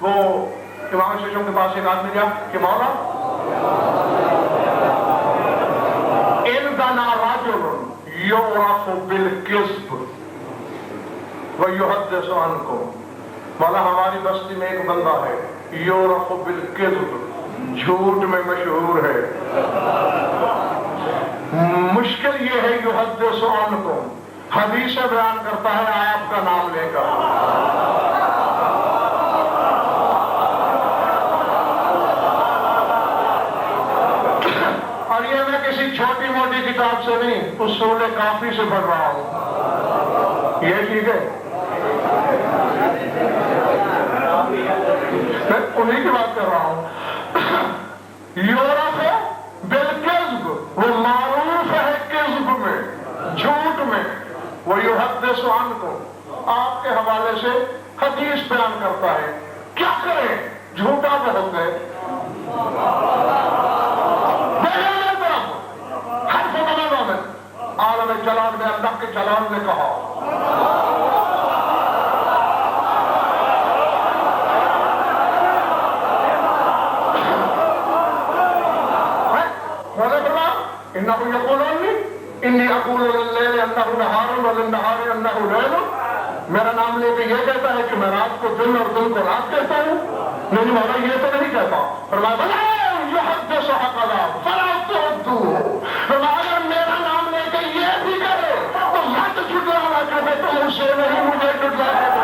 وہ امام شیشم کے پاس ایک آدمی گیا کہ مولا عندنا رجل یعرف بالکذب ویحدث عنکم، مولا ہماری بستی میں ایک بندہ ہے یعرف بالکذب، جھوٹ میں مشہور ہے، مشکل یہ ہے یحدث عنکم، حدیث بیان کرتا ہے آپ کا نام لے کر۔ اور یہ میں کسی چھوٹی موٹی کتاب سے نہیں، اصول کافی سے پڑھ رہا ہوں، یہ ٹھیک ہے؟ میں انہی کی بات کر رہا ہوں۔ یورپ ہے بالکذب، وہ معروف ہے کذب میں، جھوٹ میں، ویحدث عنکم، آپ کے حوالے سے حدیث بیان کرتا ہے، کیا کریں؟ جھوٹا بہت ہے، عالم جلال میں اللہ کے جلال نے کہا انہو یقولونی انی اقول لللیل انہو نہار وللنہار انہو لیل، میرا نام لے کے یہ کہتا ہے کہ میں رات کو دن اور دن کو رات کہتا ہوں؟ نہیں مولا یہ تو نہیں کہتا۔ فرمایا بلا یحدث حقا فلا تعدوہ، فرمایا میرا نام لے کے یہ بھی کرے تو مت جھٹلانا، کہتے تم اسے نہیں مجھے جھٹلانا۔